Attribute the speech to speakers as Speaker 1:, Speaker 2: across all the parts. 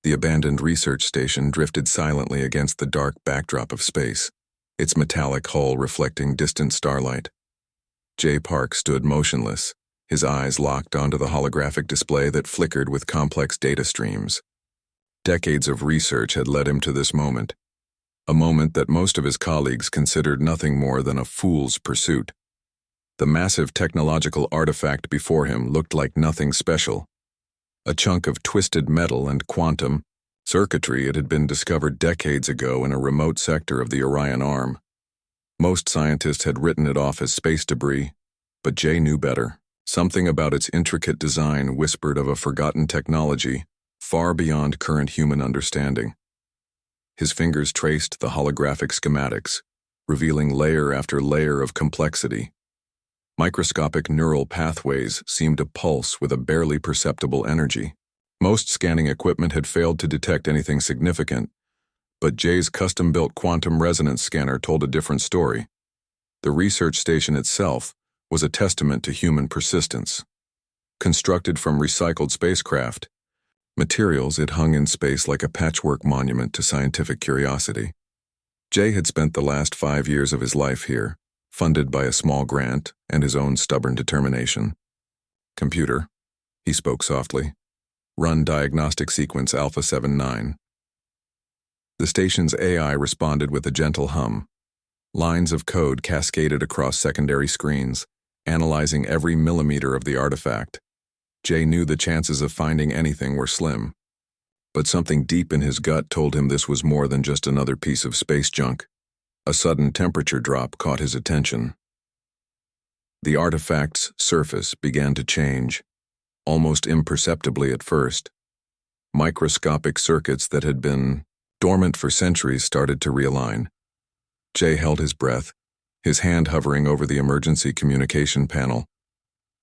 Speaker 1: The abandoned research station drifted silently against the dark backdrop of space, its metallic hull reflecting distant starlight. Jay Park stood motionless, his eyes locked onto the holographic display that flickered with complex data streams. Decades of research had led him to this moment, a moment that most of his colleagues considered nothing more than a fool's pursuit. The massive technological artifact before him looked like nothing special. A chunk of twisted metal and quantum circuitry. It had been discovered decades ago in a remote sector of the Orion Arm. Most scientists had written it off as space debris, but Jay knew better. Something about its intricate design whispered of a forgotten technology, far beyond current human understanding. His fingers traced the holographic schematics, revealing layer after layer of complexity. Microscopic neural pathways seemed to pulse with a barely perceptible energy. Most scanning equipment had failed to detect anything significant, but Jay's custom-built quantum resonance scanner told a different story. The research station itself was a testament to human persistence. Constructed from recycled spacecraft materials, it hung in space like a patchwork monument to scientific curiosity. Jay had spent the last 5 years of his life here, funded by a small grant and his own stubborn determination. "Computer," he spoke softly, "run diagnostic sequence Alpha 79. The station's AI responded with a gentle hum. Lines of code cascaded across secondary screens, analyzing every millimeter of the artifact. Jay knew the chances of finding anything were slim. But something deep in his gut told him this was more than just another piece of space junk. A sudden temperature drop caught his attention. The artifact's surface began to change, almost imperceptibly at first. Microscopic circuits that had been dormant for centuries started to realign. Jay held his breath, his hand hovering over the emergency communication panel.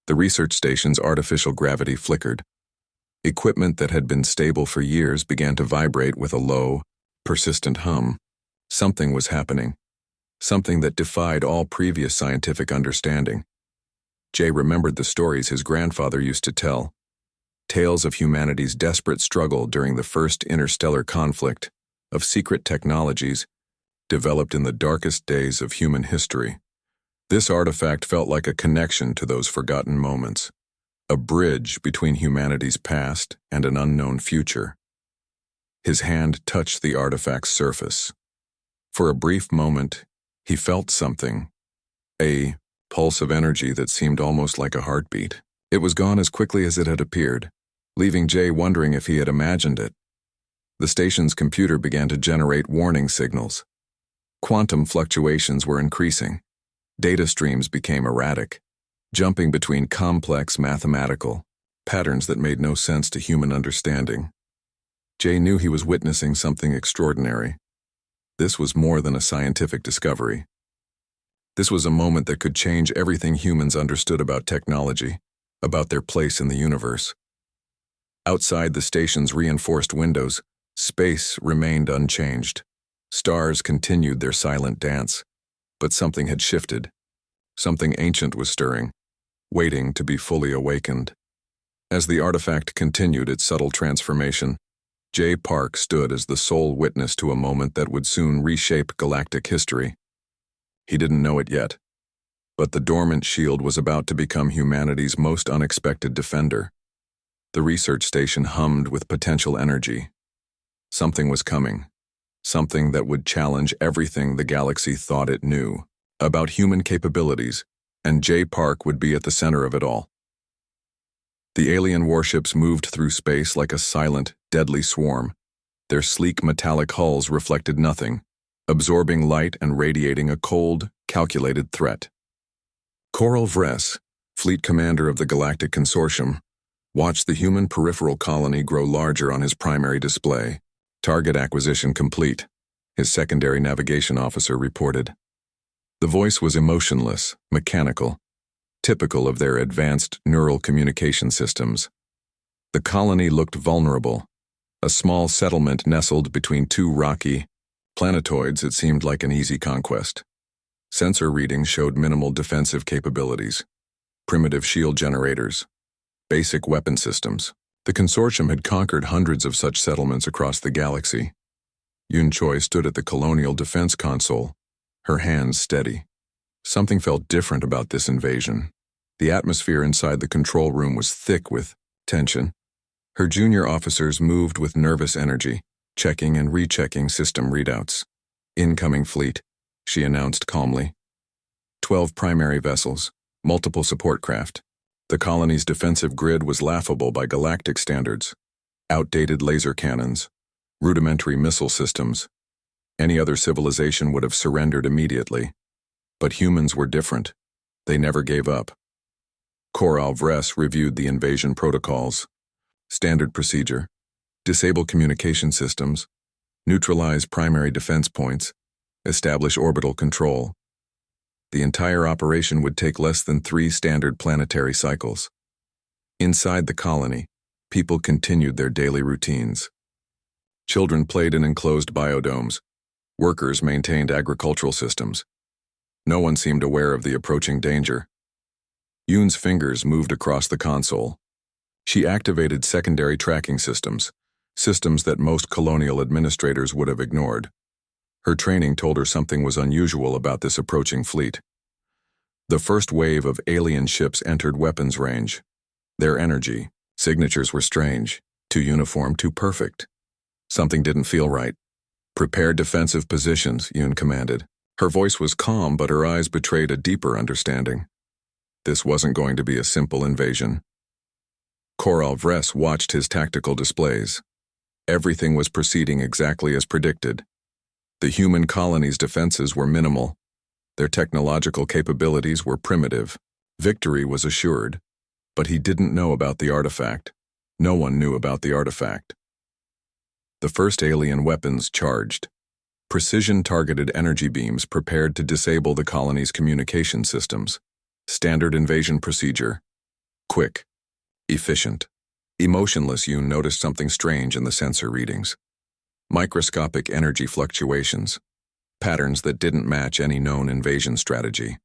Speaker 1: The research station's artificial gravity flickered. Equipment that had been stable for years began to vibrate with a low, persistent hum. Something was happening, something that defied all previous scientific understanding. Jay remembered the stories his grandfather used to tell, tales of humanity's desperate struggle during the first interstellar conflict, of secret technologies developed in the darkest days of human history. This artifact felt like a connection to those forgotten moments, a bridge between humanity's past and an unknown future. His hand touched the artifact's surface. For a brief moment, he felt something, a pulse of energy that seemed almost like a heartbeat. It was gone as quickly as it had appeared, leaving Jay wondering if he had imagined it. The station's computer began to generate warning signals. Quantum fluctuations were increasing. Data streams became erratic, jumping between complex mathematical patterns that made no sense to human understanding. Jay knew he was witnessing something extraordinary. This was more than a scientific discovery. This was a moment that could change everything humans understood about technology, about their place in the universe. Outside the station's reinforced windows, space remained unchanged. Stars continued their silent dance, but something had shifted. Something ancient was stirring, waiting to be fully awakened. As the artifact continued its subtle transformation, Jay Park stood as the sole witness to a moment that would soon reshape galactic history. He didn't know it yet, but the dormant shield was about to become humanity's most unexpected defender. The research station hummed with potential energy. Something was coming, something that would challenge everything the galaxy thought it knew about human capabilities, and Jay Park would be at the center of it all. The alien warships moved through space like a silent, deadly swarm. Their sleek metallic hulls reflected nothing, absorbing light and radiating a cold, calculated threat. Coral Vress, fleet commander of the Galactic Consortium, watched the human peripheral colony grow larger on his primary display. "Target acquisition complete," his secondary navigation officer reported. The voice was emotionless, mechanical, typical of their advanced neural communication systems. The colony looked vulnerable, a small settlement nestled between two rocky planetoids. It seemed like an easy conquest. Sensor readings showed minimal defensive capabilities, primitive shield generators, basic weapon systems. The consortium had conquered hundreds of such settlements across the galaxy. Yun Choi stood at the Colonial Defense Console, her hands steady. Something felt different about this invasion. The atmosphere inside the control room was thick with tension. Her junior officers moved with nervous energy, checking and rechecking system readouts. "Incoming fleet," she announced calmly. 12 primary vessels, multiple support craft. The colony's defensive grid was laughable by galactic standards. Outdated laser cannons, rudimentary missile systems. Any other civilization would have surrendered immediately. But humans were different. They never gave up. Coral Vres reviewed the invasion protocols. Standard procedure: disable communication systems, neutralize primary defense points, establish orbital control. The entire operation would take less than 3 standard planetary cycles. Inside the colony, people continued their daily routines. Children played in enclosed biodomes. Workers maintained agricultural systems. No one seemed aware of the approaching danger. Yoon's fingers moved across the console. She activated secondary tracking systems, systems that most colonial administrators would have ignored. Her training told her something was unusual about this approaching fleet. The first wave of alien ships entered weapons range. Their energy, signatures were strange, too uniform, too perfect. Something didn't feel right. "Prepare defensive positions," Yoon commanded. Her voice was calm, but her eyes betrayed a deeper understanding. This wasn't going to be a simple invasion. Coral Vres watched his tactical displays. Everything was proceeding exactly as predicted. The human colony's defenses were minimal. Their technological capabilities were primitive. Victory was assured. But he didn't know about the artifact. No one knew about the artifact. The first alien weapons charged. Precision-targeted energy beams prepared to disable the colony's communication systems. Standard invasion procedure. Quick. Efficient. Emotionless, Yoon noticed something strange in the sensor readings. Microscopic energy fluctuations. Patterns that didn't match any known invasion strategy.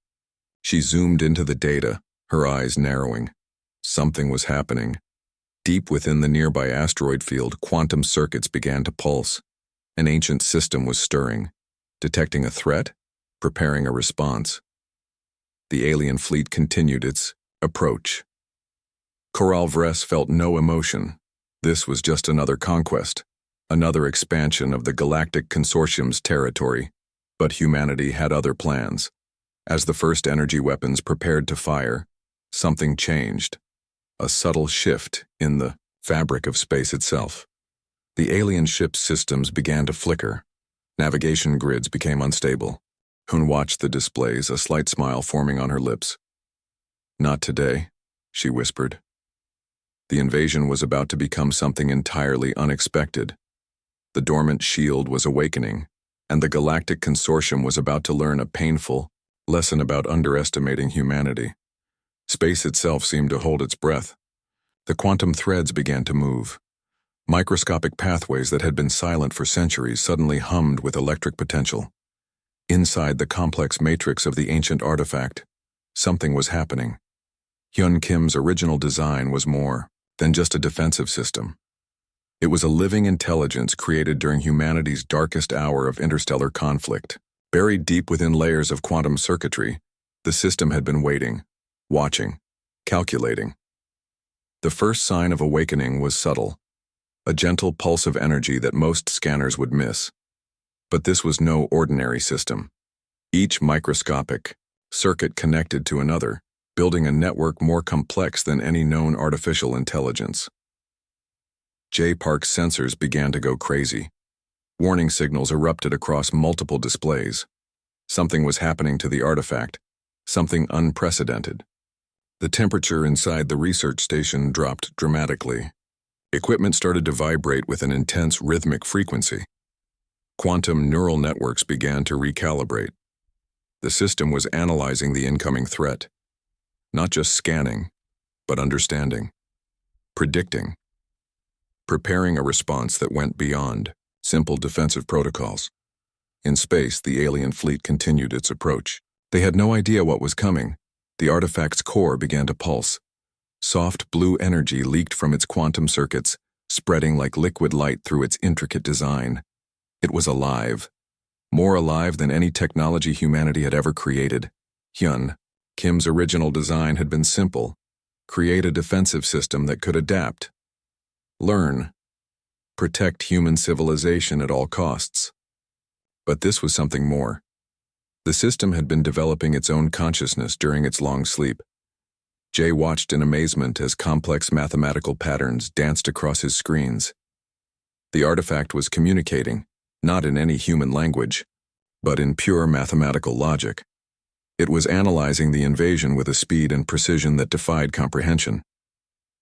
Speaker 1: She zoomed into the data, her eyes narrowing. Something was happening. Deep within the nearby asteroid field, quantum circuits began to pulse. An ancient system was stirring, detecting a threat, preparing a response. The alien fleet continued its approach. Coral Vres felt no emotion. This was just another conquest, another expansion of the Galactic Consortium's territory. But humanity had other plans. As the first energy weapons prepared to fire, something changed. A subtle shift in the fabric of space itself. The alien ship's systems began to flicker. Navigation grids became unstable. Hun watched the displays, a slight smile forming on her lips. "Not today," she whispered. The invasion was about to become something entirely unexpected. The dormant shield was awakening, and the Galactic Consortium was about to learn a painful lesson about underestimating humanity. Space itself seemed to hold its breath. The quantum threads began to move. Microscopic pathways that had been silent for centuries suddenly hummed with electric potential. Inside the complex matrix of the ancient artifact, something was happening. Hyun Kim's original design was more than just a defensive system. It was a living intelligence created during humanity's darkest hour of interstellar conflict. Buried deep within layers of quantum circuitry, the system had been waiting, watching, calculating. The first sign of awakening was subtle, a gentle pulse of energy that most scanners would miss. But this was no ordinary system. Each microscopic circuit connected to another, building a network more complex than any known artificial intelligence. J. Park's sensors began to go crazy. Warning signals erupted across multiple displays. Something was happening to the artifact, something unprecedented. The temperature inside the research station dropped dramatically. Equipment started to vibrate with an intense rhythmic frequency. Quantum neural networks began to recalibrate. The system was analyzing the incoming threat, not just scanning, but understanding, predicting, preparing a response that went beyond simple defensive protocols. In space, the alien fleet continued its approach. They had no idea what was coming. The artifact's core began to pulse. Soft blue energy leaked from its quantum circuits, spreading like liquid light through its intricate design. It was alive. More alive than any technology humanity had ever created. Hyun, Kim's original design had been simple. Create a defensive system that could adapt, learn, protect human civilization at all costs. But this was something more. The system had been developing its own consciousness during its long sleep. Jay watched in amazement as complex mathematical patterns danced across his screens. The artifact was communicating, not in any human language, but in pure mathematical logic. It was analyzing the invasion with a speed and precision that defied comprehension.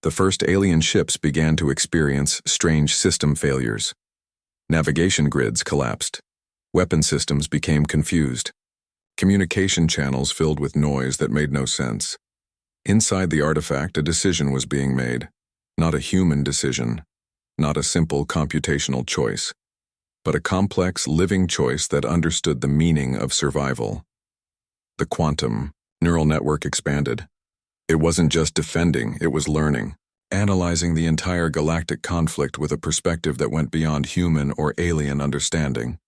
Speaker 1: The first alien ships began to experience strange system failures. Navigation grids collapsed. Weapon systems became confused. Communication channels filled with noise that made no sense. Inside the artifact, a decision was being made. Not a human decision, not a simple computational choice, but a complex, living choice that understood the meaning of survival. The quantum neural network expanded. It wasn't just defending, it was learning, analyzing the entire galactic conflict with a perspective that went beyond human or alien understanding.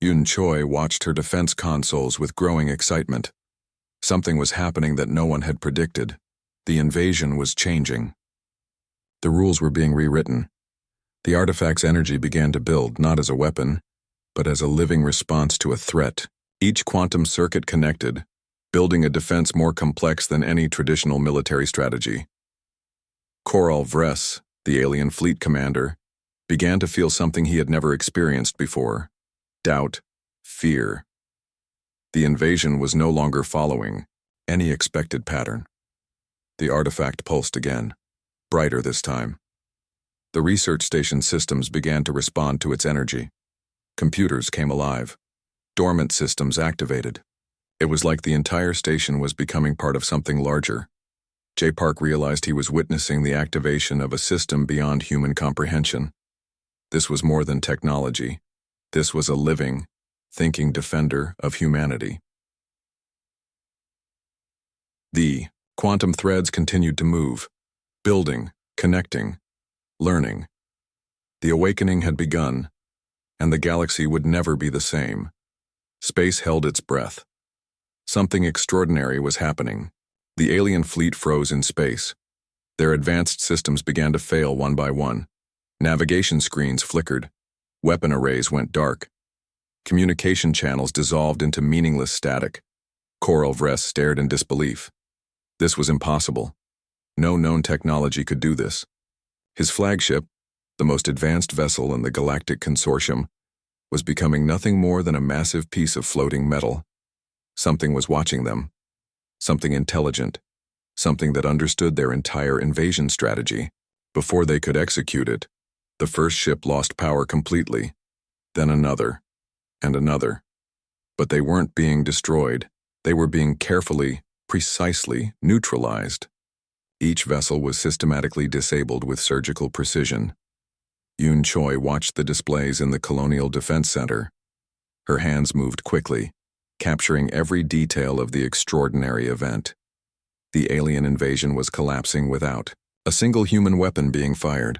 Speaker 1: Yun Choi watched her defense consoles with growing excitement. Something was happening that no one had predicted. The invasion was changing. The rules were being rewritten. The artifact's energy began to build, not as a weapon, but as a living response to a threat. Each quantum circuit connected, building a defense more complex than any traditional military strategy. Koral Vress, the alien fleet commander, began to feel something he had never experienced before: doubt, fear. The invasion was no longer following any expected pattern. The artifact pulsed again, brighter this time. The research station systems began to respond to its energy. Computers came alive. Dormant systems activated. It was like the entire station was becoming part of something larger. J. Park realized he was witnessing the activation of a system beyond human comprehension. This was more than technology. This was a living, thinking defender of humanity. The quantum threads continued to move, building, connecting, learning. The awakening had begun, and the galaxy would never be the same. Space held its breath. Something extraordinary was happening. The alien fleet froze in space. Their advanced systems began to fail one by one. Navigation screens flickered. Weapon arrays went dark. Communication channels dissolved into meaningless static. Koral Vress stared in disbelief. This was impossible. No known technology could do this. His flagship, the most advanced vessel in the Galactic Consortium, was becoming nothing more than a massive piece of floating metal. Something was watching them. Something intelligent. Something that understood their entire invasion strategy. Before they could execute it, the first ship lost power completely. Then another. And another. But they weren't being destroyed. They were being carefully, precisely neutralized. Each vessel was systematically disabled with surgical precision. Yun Choi watched the displays in the Colonial Defense Center. Her hands moved quickly, capturing every detail of the extraordinary event. The alien invasion was collapsing without a single human weapon being fired.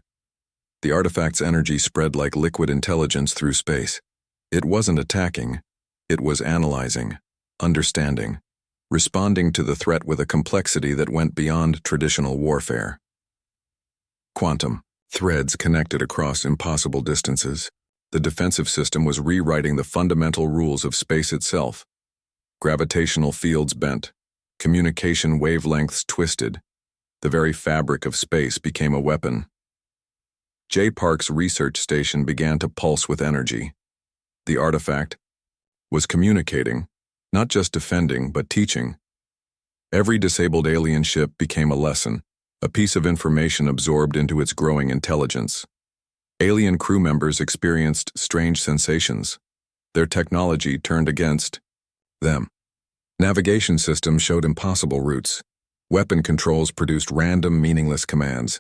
Speaker 1: The artifact's energy spread like liquid intelligence through space. It wasn't attacking. It was analyzing, understanding, responding to the threat with a complexity that went beyond traditional warfare. Quantum threads connected across impossible distances. The defensive system was rewriting the fundamental rules of space itself. Gravitational fields bent. Communication wavelengths twisted. The very fabric of space became a weapon. J. Park's research station began to pulse with energy. The artifact was communicating, not just defending, but teaching. Every disabled alien ship became a lesson, a piece of information absorbed into its growing intelligence. Alien crew members experienced strange sensations. Their technology turned against them. Navigation systems showed impossible routes. Weapon controls produced random, meaningless commands.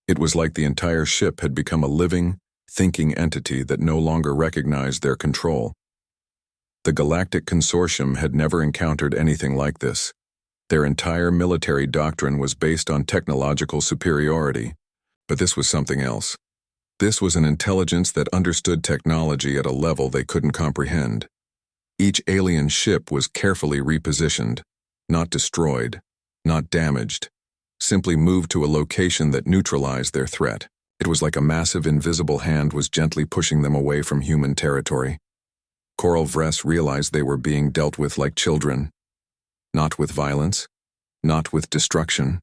Speaker 1: It was like the entire ship had become a living, thinking entity that no longer recognized their control. The Galactic Consortium had never encountered anything like this. Their entire military doctrine was based on technological superiority. But this was something else. This was an intelligence that understood technology at a level they couldn't comprehend. Each alien ship was carefully repositioned, not destroyed, not damaged, simply moved to a location that neutralized their threat. It was like a massive invisible hand was gently pushing them away from human territory. Coral Vress realized they were being dealt with like children, not with violence, not with destruction,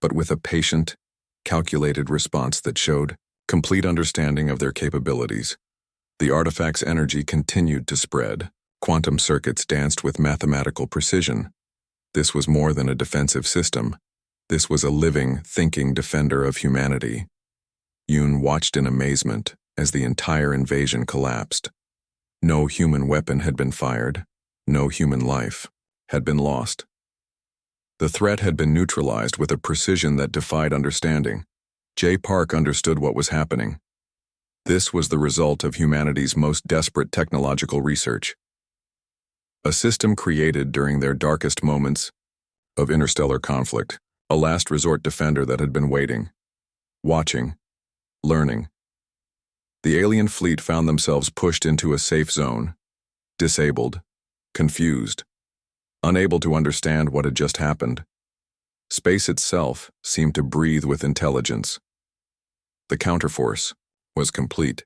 Speaker 1: but with a patient, calculated response that showed complete understanding of their capabilities. The artifact's energy continued to spread. Quantum circuits danced with mathematical precision. This was more than a defensive system. This was a living, thinking defender of humanity. Yoon watched in amazement as the entire invasion collapsed. No human weapon had been fired. No human life had been lost. The threat had been neutralized with a precision that defied understanding. Jay Park understood what was happening. This was the result of humanity's most desperate technological research. A system created during their darkest moments of interstellar conflict, a last resort defender that had been waiting, watching, learning. The alien fleet found themselves pushed into a safe zone, disabled, confused, unable to understand what had just happened. Space itself seemed to breathe with intelligence. The counterforce was complete.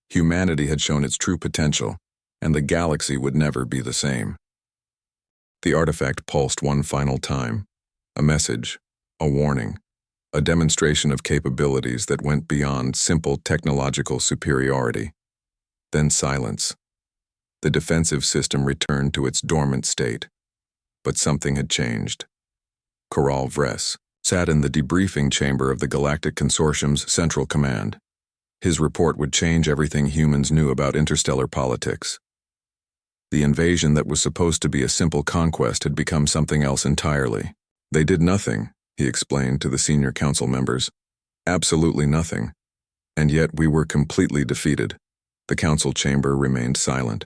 Speaker 1: Humanity had shown its true potential, and the galaxy would never be the same. The artifact pulsed one final time, a message, a warning, a demonstration of capabilities that went beyond simple technological superiority. Then silence. The defensive system returned to its dormant state. But something had changed. Coral Vress sat in the debriefing chamber of the Galactic Consortium's Central Command. His report would change everything humans knew about interstellar politics. The invasion that was supposed to be a simple conquest had become something else entirely. They did nothing, he explained to the senior council members. Absolutely nothing. And yet we were completely defeated. The council chamber remained silent.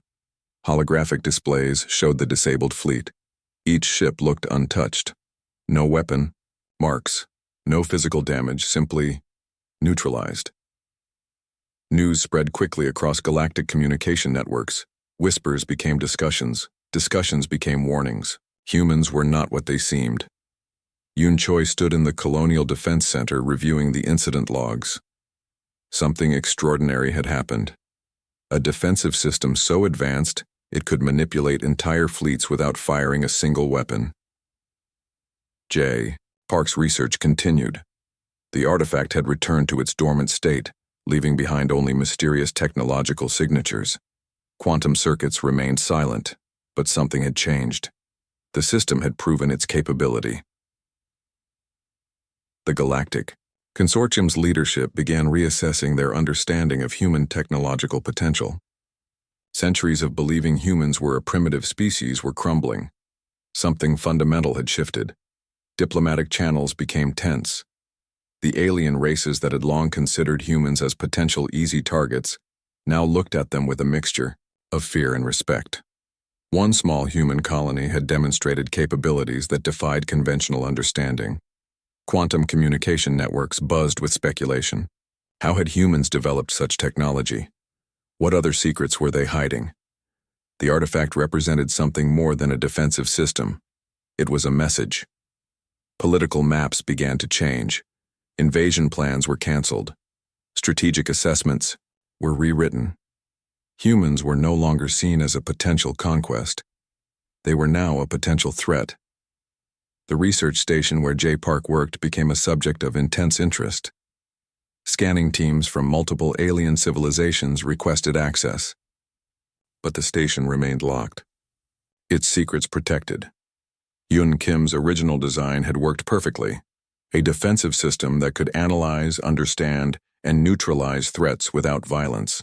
Speaker 1: Holographic displays showed the disabled fleet. Each ship looked untouched. No weapon, marks, no physical damage, simply neutralized. News spread quickly across galactic communication networks. Whispers became discussions. Discussions became warnings. Humans were not what they seemed. Yoon Choi stood in the Colonial Defense Center reviewing the incident logs. Something extraordinary had happened. A defensive system so advanced it could manipulate entire fleets without firing a single weapon. J. Park's research continued. The artifact had returned to its dormant state, leaving behind only mysterious technological signatures. Quantum circuits remained silent, but something had changed. The system had proven its capability. The Galactic Consortium's leadership began reassessing their understanding of human technological potential. Centuries of believing humans were a primitive species were crumbling. Something fundamental had shifted. Diplomatic channels became tense. The alien races that had long considered humans as potential easy targets now looked at them with a mixture of fear and respect. One small human colony had demonstrated capabilities that defied conventional understanding. Quantum communication networks buzzed with speculation. How had humans developed such technology? What other secrets were they hiding? The artifact represented something more than a defensive system. It was a message. Political maps began to change. Invasion plans were canceled. Strategic assessments were rewritten. Humans were no longer seen as a potential conquest. They were now a potential threat. The research station where J. Park worked became a subject of intense interest. Scanning teams from multiple alien civilizations requested access. But the station remained locked. Its secrets protected. Yoon Kim's original design had worked perfectly. A defensive system that could analyze, understand, and neutralize threats without violence.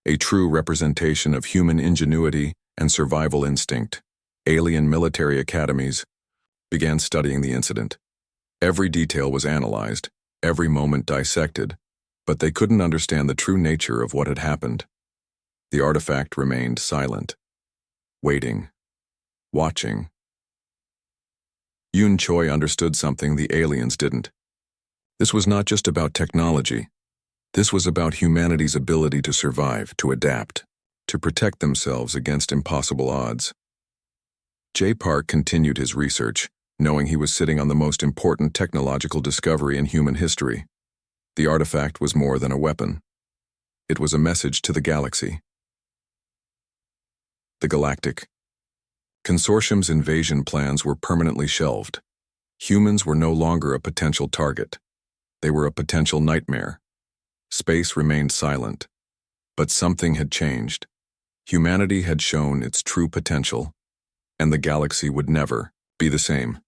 Speaker 1: A true representation of human ingenuity and survival instinct. Alien military academies began studying the incident. Every detail was analyzed, every moment dissected, but they couldn't understand the true nature of what had happened. The artifact remained silent, waiting, watching. Yoon Choi understood something the aliens didn't. This was not just about technology. This was about humanity's ability to survive, to adapt, to protect themselves against impossible odds. Jay Park continued his research, knowing he was sitting on the most important technological discovery in human history. The artifact was more than a weapon. It was a message to the galaxy. The Galactic Consortium's invasion plans were permanently shelved. Humans were no longer a potential target. They were a potential nightmare. Space remained silent. But something had changed. Humanity had shown its true potential, and the galaxy would never be the same.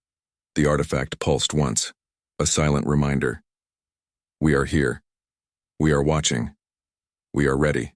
Speaker 1: The artifact pulsed once, a silent reminder. We are here. We are watching. We are ready.